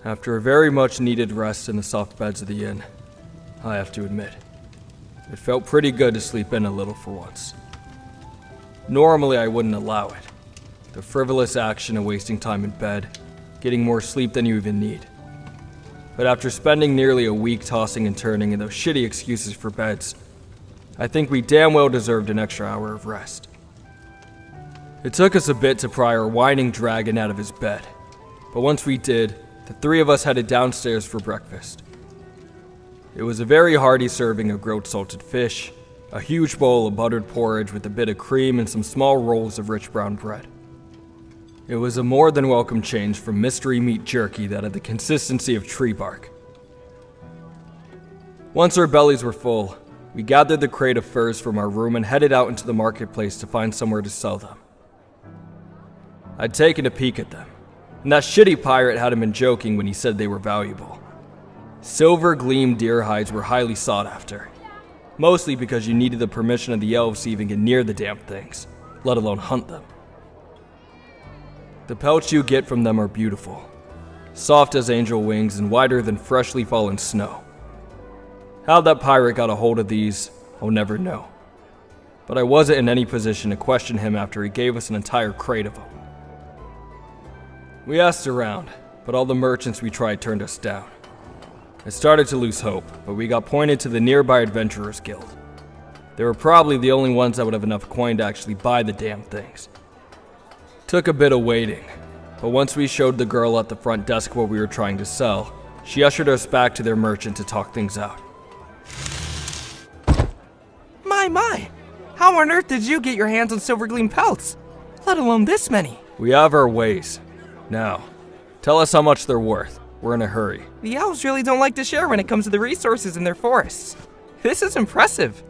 After a very much needed rest in the soft beds of the inn, I have to admit, it felt pretty good to sleep in a little for once. Normally I wouldn't allow it. The frivolous action of wasting time in bed, getting more sleep than you even need. But after spending nearly a week tossing and turning in those shitty excuses for beds, I think we damn well deserved an extra hour of rest. It took us a bit to pry our whining dragon out of his bed, but once we did, the three of us headed downstairs for breakfast. It was a very hearty serving of grilled salted fish, a huge bowl of buttered porridge with a bit of cream and some small rolls of rich brown bread. It was a more than welcome change from mystery meat jerky that had the consistency of tree bark. Once our bellies were full, we gathered the crate of furs from our room and headed out into the marketplace to find somewhere to sell them. I'd taken a peek at them, and that shitty pirate hadn't been joking when he said they were valuable. Silver gleam deer hides were highly sought after, mostly because you needed the permission of the elves to even get near the damn things, let alone hunt them. The pelts you get from them are beautiful, soft as angel wings and whiter than freshly fallen snow. How that pirate got a hold of these, I'll never know. But I wasn't in any position to question him after he gave us an entire crate of them. We asked around, but all the merchants we tried turned us down. I started to lose hope, but we got pointed to the nearby Adventurers Guild. They were probably the only ones that would have enough coin to actually buy the damn things. Took a bit of waiting, but once we showed the girl at the front desk what we were trying to sell, she ushered us back to their merchant to talk things out. My! How on earth did you get your hands on silver gleam pelts? Let alone this many? We have our ways. Now, tell us how much they're worth. We're in a hurry. The elves really don't like to share when it comes to the resources in their forests. This is impressive.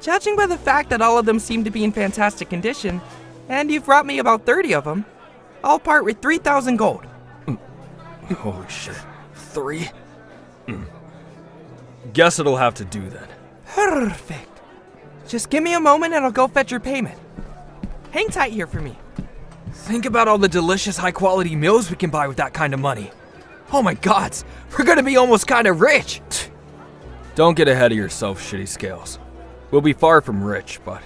Judging by the fact that all of them seem to be in fantastic condition, and you've brought me about 30 of them, I'll part with 3,000 gold. Holy shit. 3? Guess it'll have to do then. Perfect. Just give me a moment and I'll go fetch your payment. Hang tight here for me. Think about all the delicious high-quality meals we can buy with that kind of money. Oh my gods, we're gonna be almost kinda rich. Don't get ahead of yourself, shitty scales. We'll be far from rich, but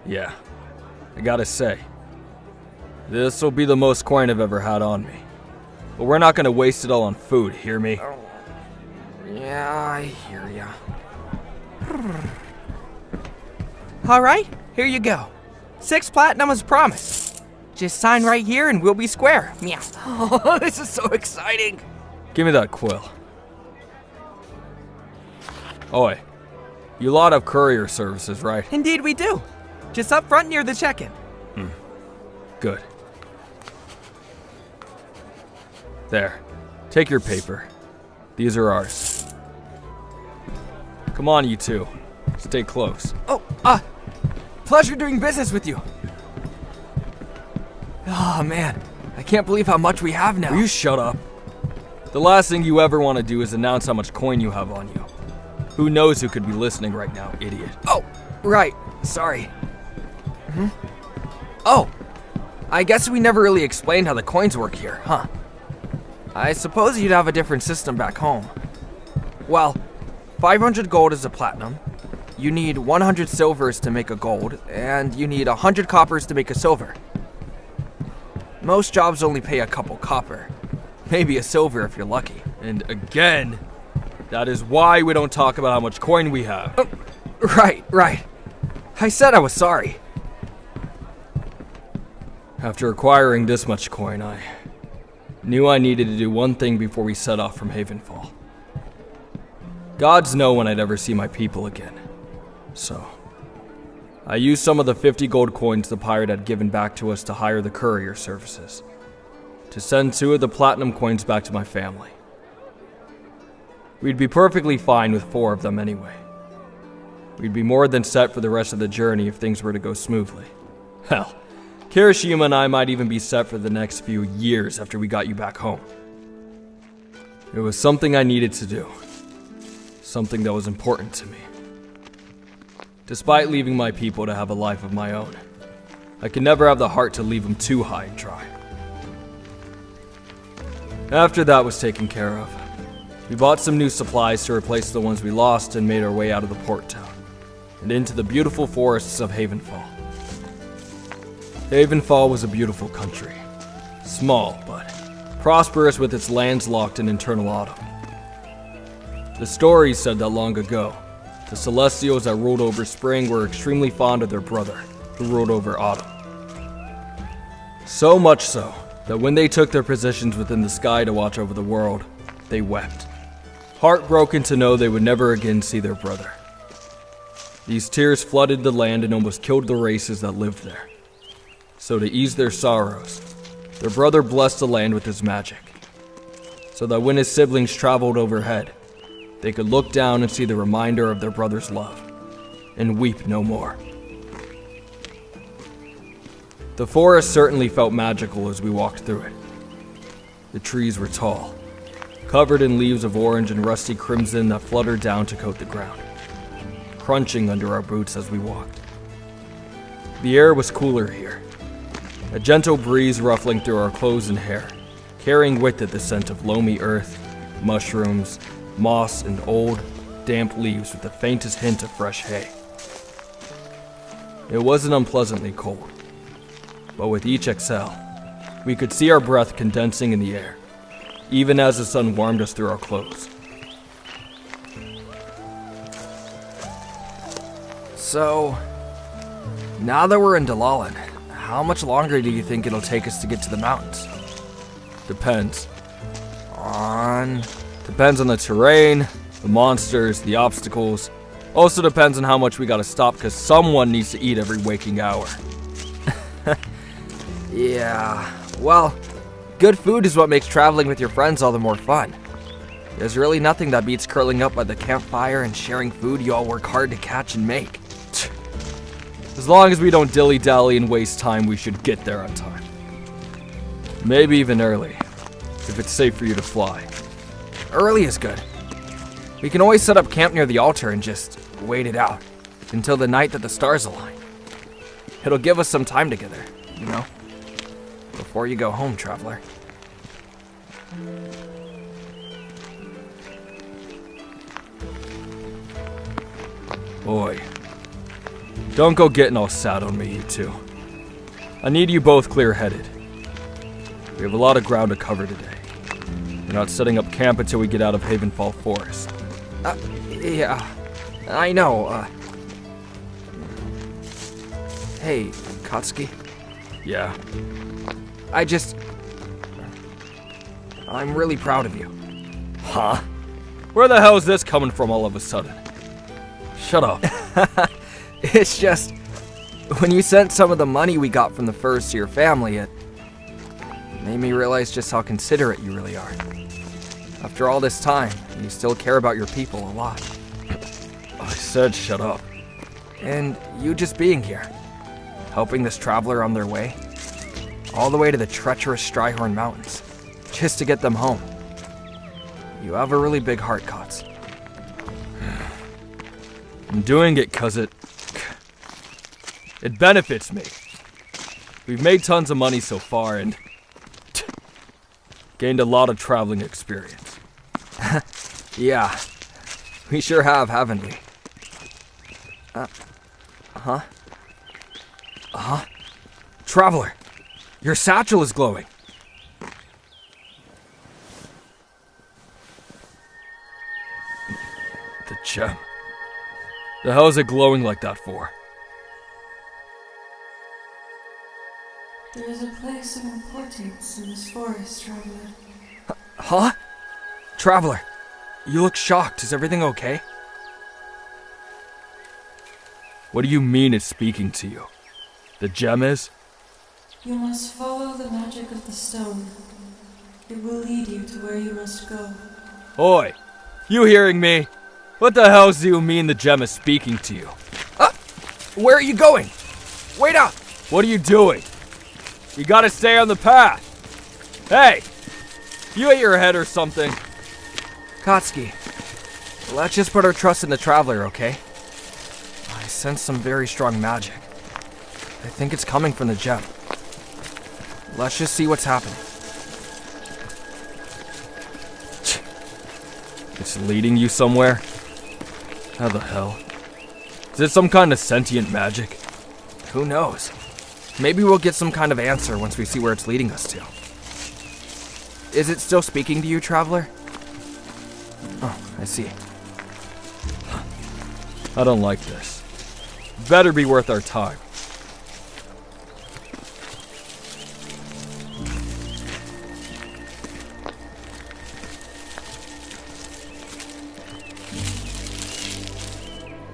yeah, I gotta say, this'll be the most coin I've ever had on me. But we're not gonna waste it all on food, hear me? Oh. Yeah, I hear ya. Alright, here you go. 6 platinum as promised. Just sign right here and we'll be square. Meow. Oh, this is so exciting. Give me that quill. Oi, you lot have courier services, right? Indeed we do. Just up front near the check-in. Good. There, take your paper. These are ours. Come on, you two. Stay close. Oh, pleasure doing business with you. Oh man, I can't believe how much we have now. Will you shut up? The last thing you ever want to do is announce how much coin you have on you. Who knows who could be listening right now, idiot. Oh, right. Sorry. Oh, I guess we never really explained how the coins work here, huh? I suppose you'd have a different system back home. Well, 500 gold is a platinum. You need 100 silvers to make a gold, and you need 100 coppers to make a silver. Most jobs only pay a couple copper. Maybe a silver if you're lucky. And again, that is why we don't talk about how much coin we have. Right. I said I was sorry. After acquiring this much coin, I knew I needed to do one thing before we set off from Havenfall. Gods know when I'd ever see my people again. So, I used some of the 50 gold coins the pirate had given back to us to hire the courier services, to send 2 of the platinum coins back to my family. We'd be perfectly fine with 4 of them anyway. We'd be more than set for the rest of the journey if things were to go smoothly. Hell, Kirishima and I might even be set for the next few years after we got you back home. It was something I needed to do. Something that was important to me. Despite leaving my people to have a life of my own, I could never have the heart to leave him too high and dry. After that was taken care of, we bought some new supplies to replace the ones we lost and made our way out of the port town and into the beautiful forests of Havenfall. Havenfall was a beautiful country. Small, but prosperous with its lands locked in eternal autumn. The stories said that long ago, the Celestials that ruled over spring were extremely fond of their brother, who ruled over autumn. So much so, that when they took their positions within the sky to watch over the world, they wept, heartbroken to know they would never again see their brother. These tears flooded the land and almost killed the races that lived there. So to ease their sorrows, their brother blessed the land with his magic, so that when his siblings traveled overhead, they could look down and see the reminder of their brother's love, and weep no more. The forest certainly felt magical as we walked through it. The trees were tall, covered in leaves of orange and rusty crimson that fluttered down to coat the ground, crunching under our boots as we walked. The air was cooler here, a gentle breeze ruffling through our clothes and hair, carrying with it the scent of loamy earth, mushrooms, moss, and old, damp leaves with the faintest hint of fresh hay. It wasn't unpleasantly cold, but with each exhale, we could see our breath condensing in the air, even as the sun warmed us through our clothes. So, now that we're in Dalalan, how much longer do you think it'll take us to get to the mountains? Depends. On... Depends on the terrain, the monsters, the obstacles. Also depends on how much we gotta stop, because someone needs to eat every waking hour. Yeah, well, good food is what makes traveling with your friends all the more fun. There's really nothing that beats curling up by the campfire and sharing food you all work hard to catch and make. As long as we don't dilly-dally and waste time, we should get there on time. Maybe even early, if it's safe for you to fly. Early is good. We can always set up camp near the altar and just wait it out until the night that the stars align. It'll give us some time together, you know? Before you go home, traveler. Boy, don't go getting all sad on me, you two. I need you both clear-headed. We have a lot of ground to cover today. We're not setting up camp until we get out of Havenfall Forest. Yeah, I know, Hey, Katsuki. Yeah? I'm really proud of you. Huh? Where the hell is this coming from all of a sudden? Shut up. It's just, when you sent some of the money we got from the furs to your family, it made me realize just how considerate you really are. After all this time, you still care about your people a lot. I said shut up. And you just being here, helping this traveler on their way, all the way to the treacherous Strihorn Mountains, just to get them home. You have a really big heart, Kotz. I'm doing it 'cause it benefits me. We've made tons of money so far and gained a lot of traveling experience. Yeah, we sure have, haven't we? Traveler, your satchel is glowing. The gem. The hell is it glowing like that for? There is a place of importance in this forest, traveler. Huh? Traveler, you look shocked. Is everything okay? What do you mean it's speaking to you? The gem is? You must follow the magic of the stone. It will lead you to where you must go. Oi! You hearing me? What the hell do you mean the gem is speaking to you? Where are you going? Wait up! What are you doing? You gotta stay on the path! Hey! You hit your head or something? Katsuki, let's just put our trust in the traveler, okay? I sense some very strong magic. I think it's coming from the gem. Let's just see what's happening. It's leading you somewhere? How the hell? Is it some kind of sentient magic? Who knows? Maybe we'll get some kind of answer once we see where it's leading us to. Is it still speaking to you, traveler? Oh, I see. I don't like this. Better be worth our time.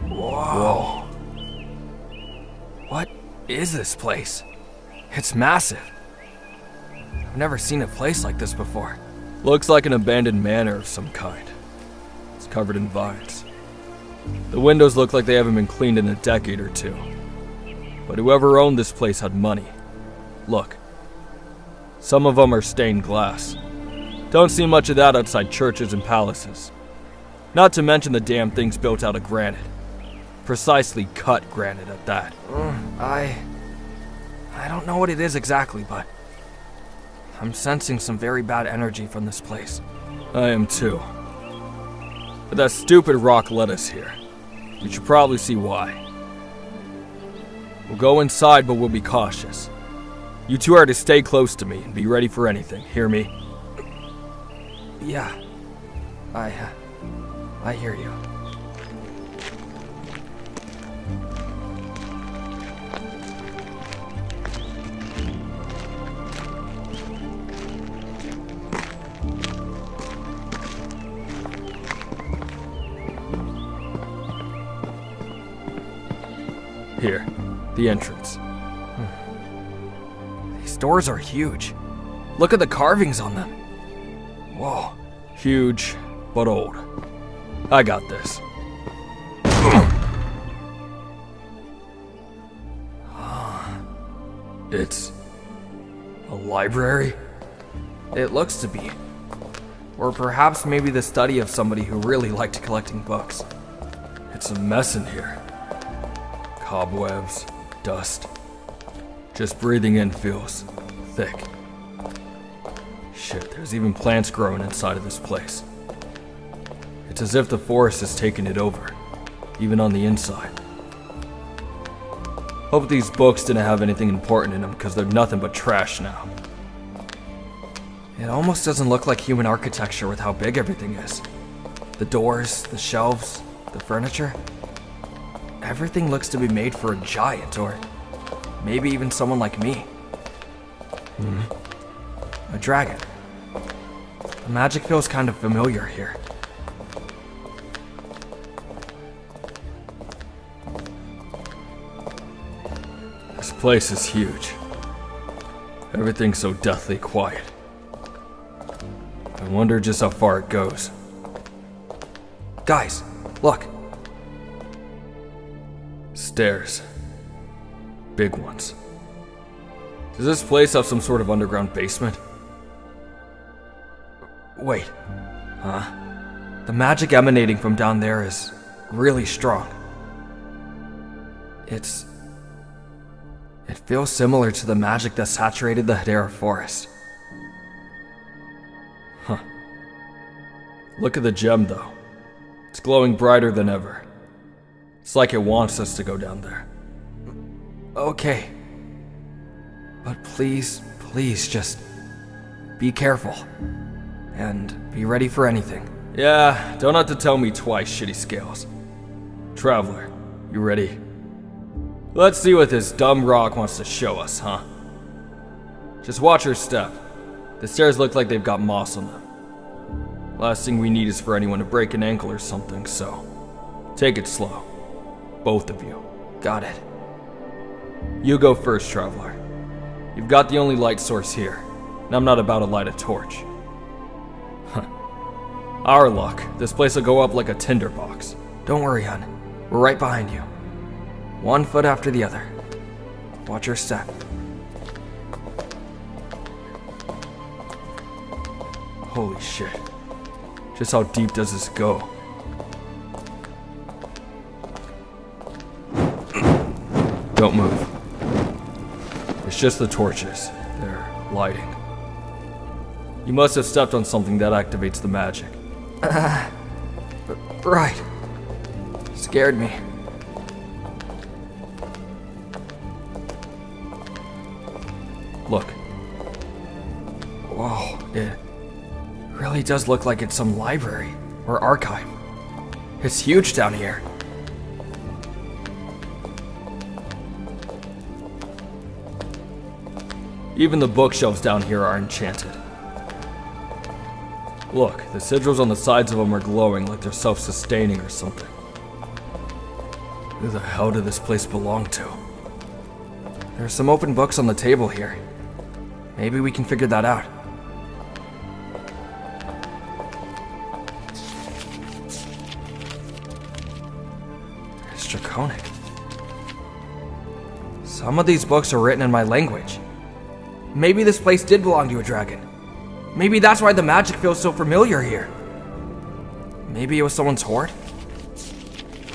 Whoa. What is this place? It's massive. I've never seen a place like this before. Looks like an abandoned manor of some kind. It's covered in vines. The windows look like they haven't been cleaned in a decade or two. But whoever owned this place had money. Look. Some of them are stained glass. Don't see much of that outside churches and palaces. Not to mention the damn thing's built out of granite. Precisely cut granite at that. I don't know what it is exactly, but I'm sensing some very bad energy from this place. I am too. But that stupid rock led us here. We should probably see why. We'll go inside, but we'll be cautious. You two are to stay close to me and be ready for anything, hear me? Yeah. I hear you. Here, the entrance. These doors are huge. Look at the carvings on them. Whoa. Huge, but old. I got this. It's a library? It looks to be. Or perhaps maybe the study of somebody who really liked collecting books. It's a mess in here. Cobwebs, dust. Just breathing in feels thick. Shit, there's even plants growing inside of this place. It's as if the forest has taken it over, even on the inside. Hope these books didn't have anything important in them, because they're nothing but trash now. It almost doesn't look like human architecture with how big everything is. The doors, the shelves, the furniture. Everything looks to be made for a giant, or maybe even someone like me. A dragon. The magic feels kind of familiar here. This place is huge. Everything's so deathly quiet. I wonder just how far it goes. Guys, look. Stairs. Big ones. Does this place have some sort of underground basement? Wait. Huh? The magic emanating from down there is really strong. It feels similar to the magic that saturated the Hedera forest. Huh. Look at the gem, though. It's glowing brighter than ever. It's like it wants us to go down there. Okay. But please, just be careful. And be ready for anything. Yeah, don't have to tell me twice, shitty scales. Traveler, you ready? Let's see what this dumb rock wants to show us, huh? Just watch her step. The stairs look like they've got moss on them. Last thing we need is for anyone to break an ankle or something, so take it slow. Both of you. Got it. You go first, traveler. You've got the only light source here, and I'm not about to light a torch. Our luck, this place will go up like a tinderbox. Don't worry, hon. We're right behind you. One foot after the other. Watch your step. Holy shit. Just how deep does this go? Don't move. It's just the torches. They're lighting. You must have stepped on something that activates the magic. Right. Scared me. Look. Whoa, it really does look like it's some library or archive. It's huge down here. Even the bookshelves down here are enchanted. Look, the sigils on the sides of them are glowing like they're self-sustaining or something. Who the hell did this place belong to? There's some open books on the table here. Maybe we can figure that out. It's draconic. Some of these books are written in my language. Maybe this place did belong to a dragon. Maybe that's why the magic feels so familiar here. Maybe it was someone's hoard?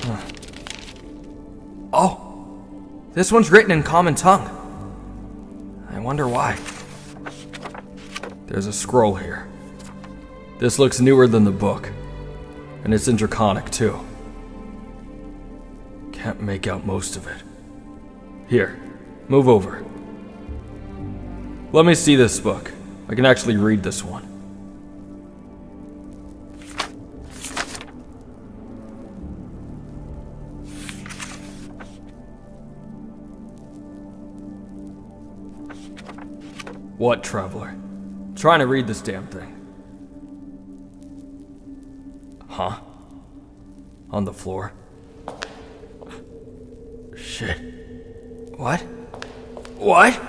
Huh. Oh! This one's written in common tongue. I wonder why. There's a scroll here. This looks newer than the book. And it's in draconic too. Can't make out most of it. Here, move over. Let me see this book. I can actually read this one. What, traveler? I'm trying to read this damn thing. Huh? On the floor? Shit. What? What?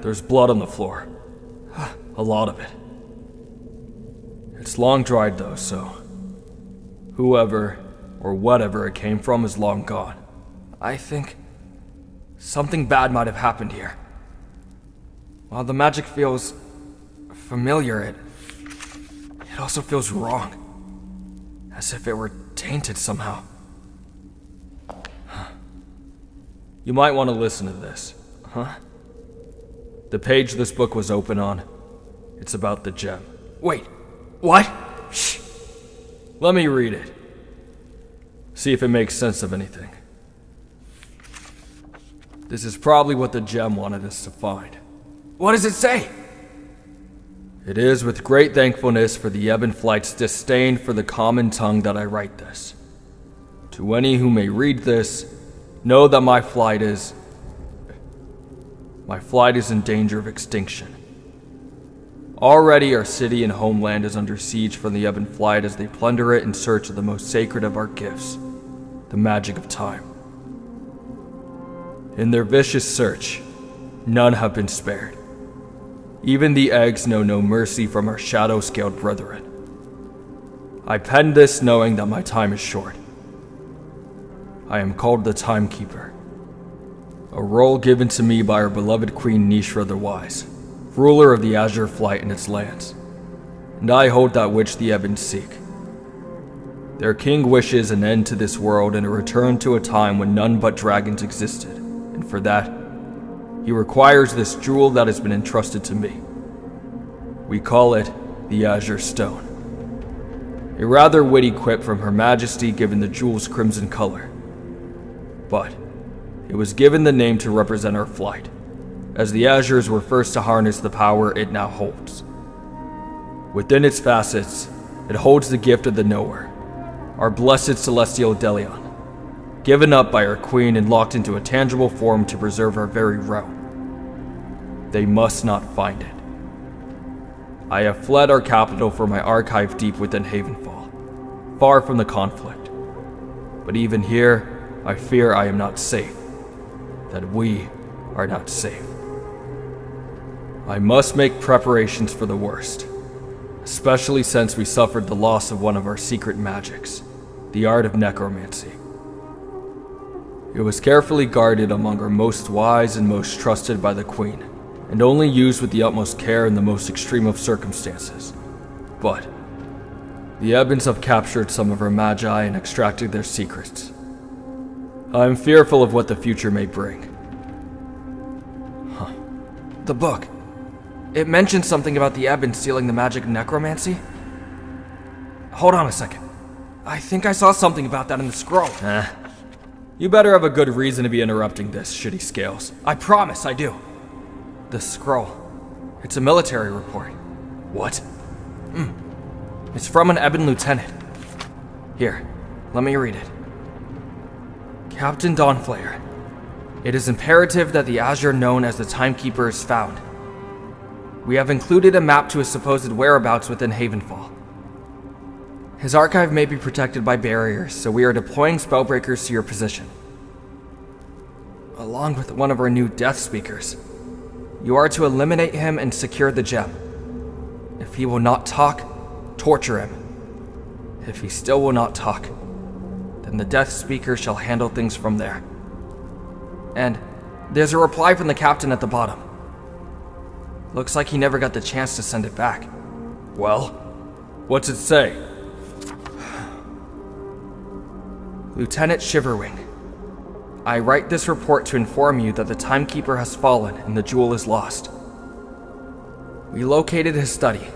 There's blood on the floor. A lot of it. It's long dried though, so whoever or whatever it came from is long gone. I think something bad might have happened here. While the magic feels familiar, it also feels wrong. As if it were tainted somehow. You might want to listen to this. Huh? The page this book was open on, it's about the gem. Wait, what? Shh. Let me read it. See if it makes sense of anything. This is probably what the gem wanted us to find. What does it say? It is with great thankfulness for the ebb and flight's disdain for the common tongue that I write this. To any who may read this, know that my flight is in danger of extinction. Already our city and homeland is under siege from the ebb and flight as they plunder it in search of the most sacred of our gifts, the magic of time. In their vicious search, none have been spared. Even the eggs know no mercy from our shadow-scaled brethren. I pen this knowing that my time is short. I am called the Timekeeper, a role given to me by our beloved Queen Nishra the Wise, ruler of the Azure Flight and its lands, and I hold that which the Ebons seek. Their king wishes an end to this world and a return to a time when none but dragons existed, and for that, he requires this jewel that has been entrusted to me. We call it the Azure Stone. A rather witty quip from Her Majesty given the jewel's crimson color. But it was given the name to represent our flight, as the Azures were first to harness the power it now holds. Within its facets, it holds the gift of the Knower, our blessed celestial Delion, given up by our queen and locked into a tangible form to preserve our very realm. They must not find it. I have fled our capital for my archive deep within Havenfall, far from the conflict. But even here, I fear I am not safe, that we are not safe. I must make preparations for the worst, especially since we suffered the loss of one of our secret magics, the art of necromancy. It was carefully guarded among our most wise and most trusted by the Queen, and only used with the utmost care in the most extreme of circumstances. But the Ebons have captured some of our magi and extracted their secrets. I am fearful of what the future may bring. The book. It mentioned something about the Ebon stealing the magic of necromancy. Hold on a second. I think I saw something about that in the scroll. You better have a good reason to be interrupting this, shitty Scales. I promise I do. The scroll. It's a military report. What? It's from an Ebon lieutenant. Here, let me read it. Captain Dawnflayer. It is imperative that the Azure known as the Timekeeper is found. We have included a map to his supposed whereabouts within Havenfall. His archive may be protected by barriers, so we are deploying spellbreakers to your position. Along with one of our new Death Speakers. You are to eliminate him and secure the gem. If he will not talk, torture him. If he still will not talk, then the Death Speaker shall handle things from there. And there's a reply from the captain at the bottom. Looks like he never got the chance to send it back. Well, what's it say? Lieutenant Shiverwing, I write this report to inform you that the Timekeeper has fallen and the jewel is lost. We located his study,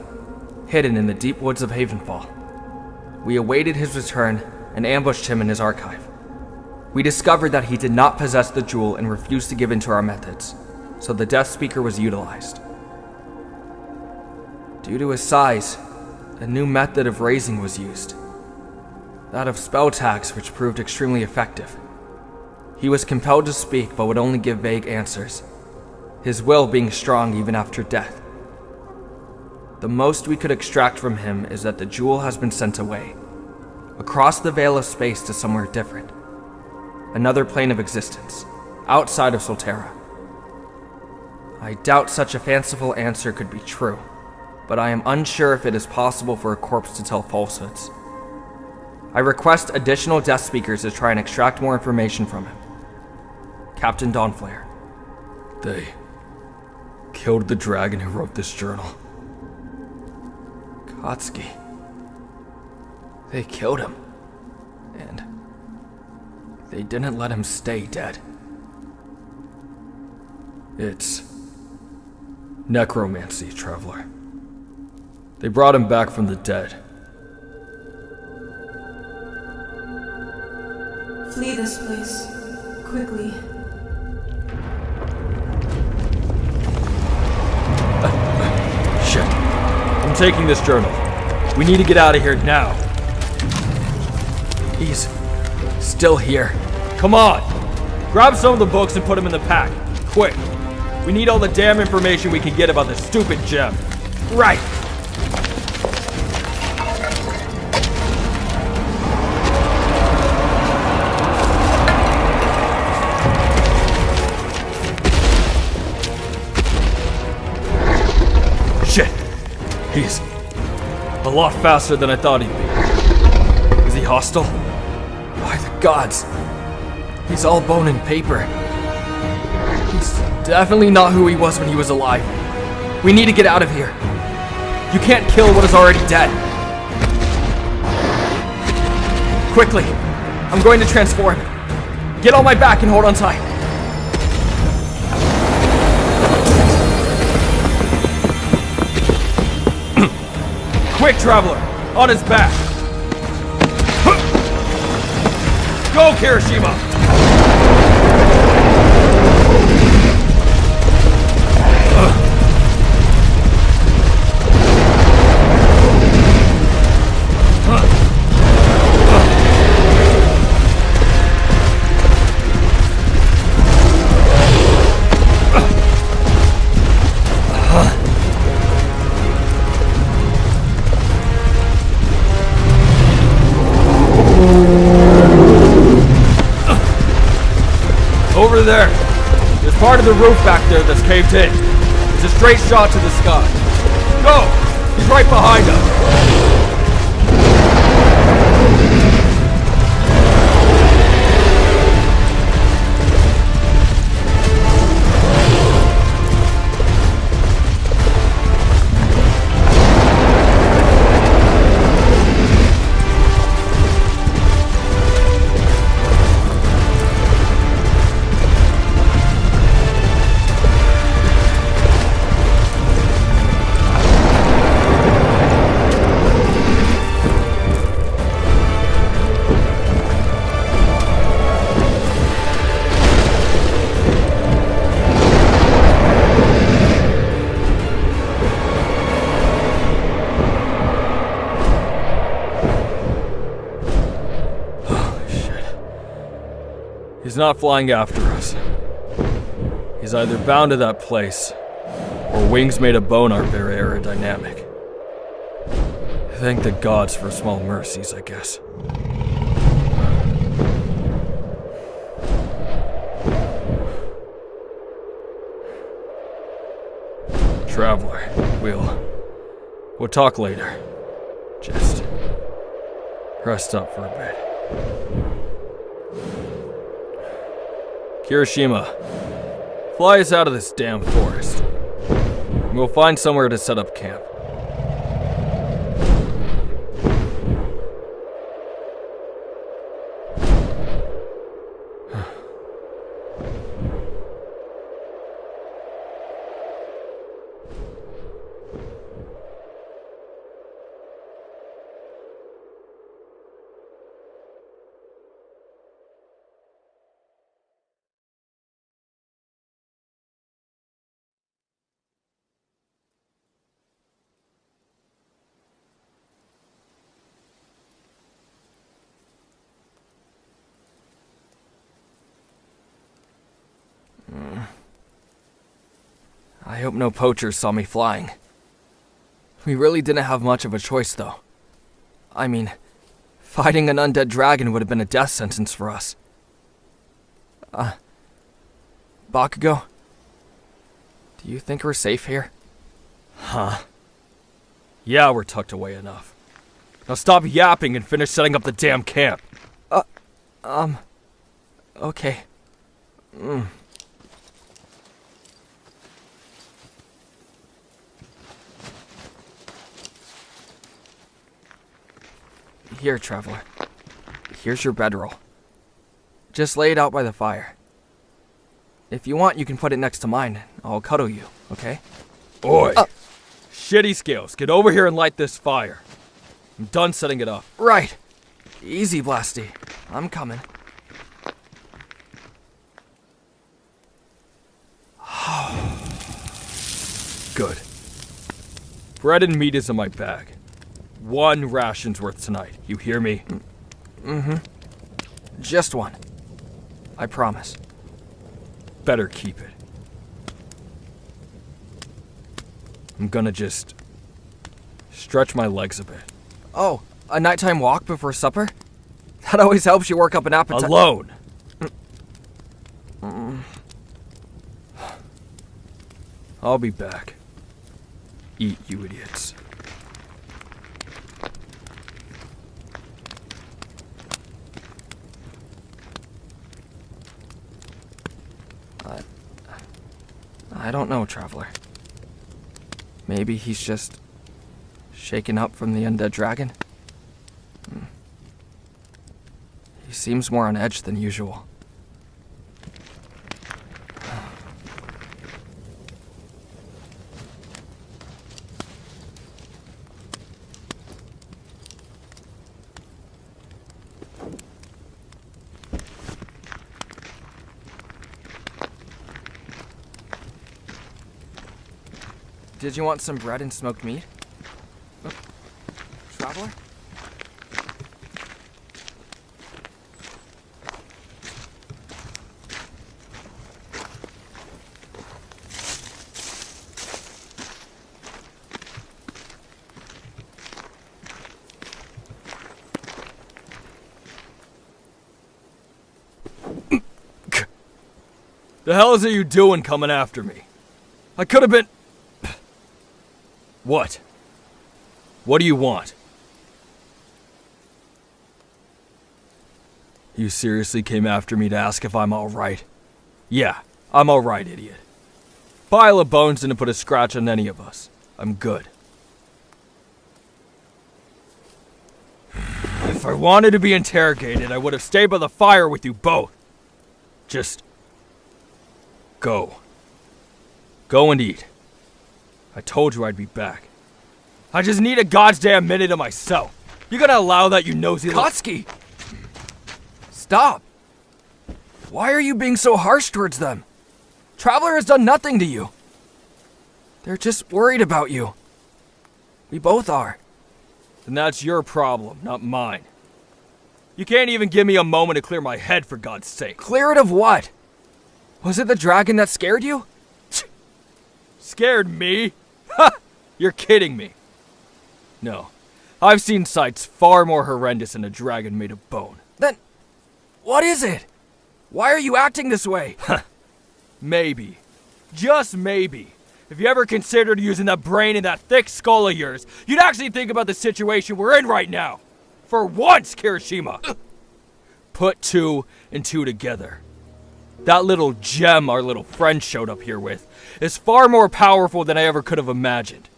hidden in the deep woods of Havenfall. We awaited his return and ambushed him in his archive. We discovered that he did not possess the jewel and refused to give in to our methods, so the Death Speaker was utilized. Due to his size, a new method of raising was used. That of spell tags, which proved extremely effective. He was compelled to speak, but would only give vague answers, his will being strong even after death. The most we could extract from him is that the jewel has been sent away, across the veil of space to somewhere different. Another plane of existence, outside of Solterra. I doubt such a fanciful answer could be true, but I am unsure if it is possible for a corpse to tell falsehoods. I request additional Death Speakers to try and extract more information from him. Captain Dawnflayer. They killed the dragon who wrote this journal. Katsuki. They killed him. And they didn't let him stay dead. It's necromancy, Traveler. They brought him back from the dead. Flee this place. Quickly. Shit. I'm taking this journal. We need to get out of here now. He's still here. Come on! Grab some of the books and put them in the pack. Quick. We need all the damn information we can get about this stupid gem. Right! Shit! He's a lot faster than I thought he'd be. Is he hostile? By the gods. He's all bone and paper. He's definitely not who he was when he was alive. We need to get out of here. You can't kill what is already dead. Quickly. I'm going to transform. Get on my back and hold on tight. Quick, Traveler! On his back! Go, Kirishima! Over there! There's part of the roof back there that's caved in. It's a straight shot to the sky. Go! He's right behind us! He's not flying after us. He's either bound to that place, or wings made of bone aren't very aerodynamic. Thank the gods for small mercies, I guess. Traveler, we'll talk later. Just rest up for a bit. Kirishima, fly us out of this damn forest. We'll find somewhere to set up camp. I hope no poachers saw me flying. We really didn't have much of a choice, though. I mean, fighting an undead dragon would have been a death sentence for us. Bakugo, do you think we're safe here? Huh? Yeah, we're tucked away enough. Now stop yapping and finish setting up the damn camp. Okay. Here, traveler. Here's your bedroll. Just lay it out by the fire. If you want, you can put it next to mine. I'll cuddle you, okay? Oi! Shitty Scales, get over here and light this fire. I'm done setting it up. Right. Easy, Blasty. I'm coming. Good. Bread and meat is in my bag. 1 ration's worth tonight. You hear me? Mm-hmm. Just 1. I promise. Better keep it. I'm gonna just stretch my legs a bit. Oh, a nighttime walk before supper? That always helps you work up an appetite. Alone! I'll be back. Eat, you idiots. I don't know, traveler. Maybe he's just shaken up from the undead dragon? He seems more on edge than usual. Did you want some bread and smoked meat? Traveler? The hell is it you doing coming after me? I could have been... What? What do you want? You seriously came after me to ask if I'm alright? Yeah, I'm alright, idiot. Pile of bones didn't put a scratch on any of us. I'm good. If I wanted to be interrogated, I would have stayed by the fire with you both. Just... go. Go and eat. I told you I'd be back. I just need a goddamn minute to myself. You gonna allow that, you nosy little... Kotsky! Stop! Why are you being so harsh towards them? Traveler has done nothing to you. They're just worried about you. We both are. Then that's your problem, not mine. You can't even give me a moment to clear my head, for God's sake. Clear it of what? Was it the dragon that scared you? Scared me? Ha! You're kidding me. No. I've seen sights far more horrendous than a dragon made of bone. Then, what is it? Why are you acting this way? Maybe. Just maybe. If you ever considered using that brain in that thick skull of yours, you'd actually think about the situation we're in right now. For once, Kirishima. Put 2 and 2 together. That little gem our little friend showed up here with is far more powerful than I ever could have imagined.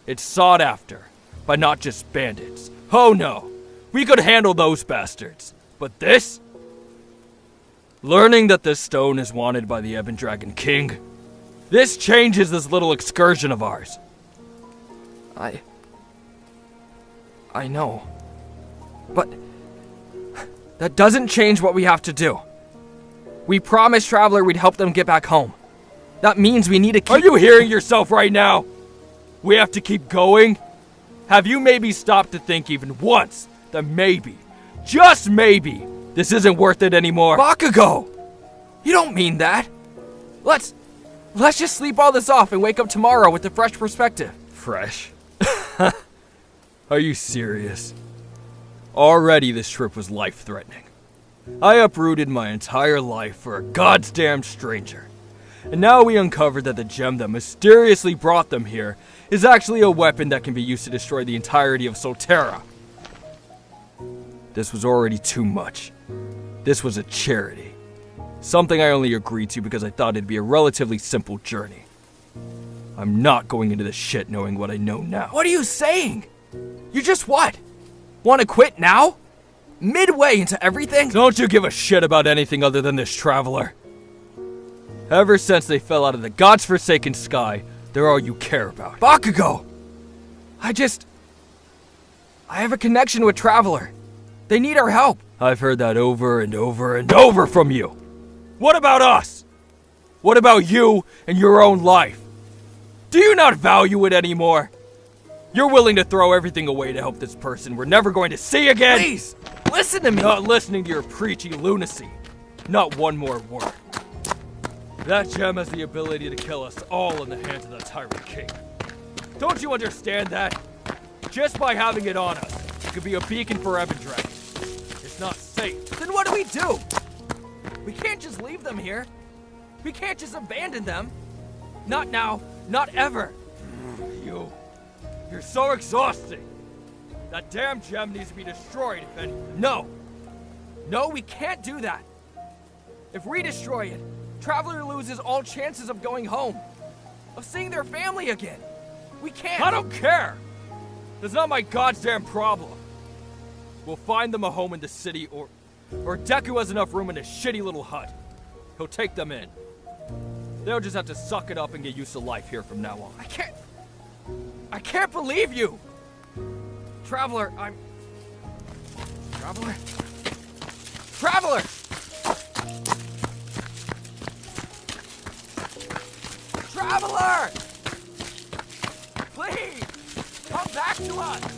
It's sought after, by not just bandits. Oh no, we could handle those bastards. But this? Learning that this stone is wanted by the Ebon Dragon King, this changes this little excursion of ours. I know. But that doesn't change what we have to do. We promised Traveler we'd help them get back home. That means we need to keep— Are you hearing yourself right now? We have to keep going? Have you maybe stopped to think even once that maybe, just maybe, this isn't worth it anymore? Bakugo! You don't mean that. Let's just sleep all this off and wake up tomorrow with a fresh perspective. Fresh? Are you serious? Already this trip was life-threatening. I uprooted my entire life for a goddamn stranger. And now we uncovered that the gem that mysteriously brought them here is actually a weapon that can be used to destroy the entirety of Solterra. This was already too much. This was a charity. Something I only agreed to because I thought it'd be a relatively simple journey. I'm not going into this shit knowing what I know now. What are you saying? You just what? Want to quit now? Midway into everything? Don't you give a shit about anything other than this traveler. Ever since they fell out of the god's forsaken sky, they're all you care about. Bakugo! I have a connection with Traveler. They need our help. I've heard that over and over and over from you. What about us? What about you and your own life? Do you not value it anymore? You're willing to throw everything away to help this person we're never going to see again? Please, listen to me. Not listening to your preachy lunacy. Not one more word. That gem has the ability to kill us all in the hands of the Tyrant King. Don't you understand that? Just by having it on us, it could be a beacon for Ebon Dragon. It's not safe. Then what do we do? We can't just leave them here. We can't just abandon them. Not now, not ever. You're so exhausting. That damn gem needs to be destroyed, if anything. No, we can't do that. If we destroy it, Traveler loses all chances of going home, of seeing their family again. We can't. I don't care. That's not my goddamn problem. We'll find them a home in the city, or Deku has enough room in his shitty little hut. He'll take them in. They'll just have to suck it up and get used to life here from now on. I can't believe you! Traveler, Traveler? Traveler! Traveler! Please! Come back to us!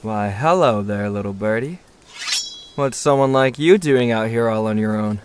Why, hello there, little birdie. What's someone like you doing out here all on your own?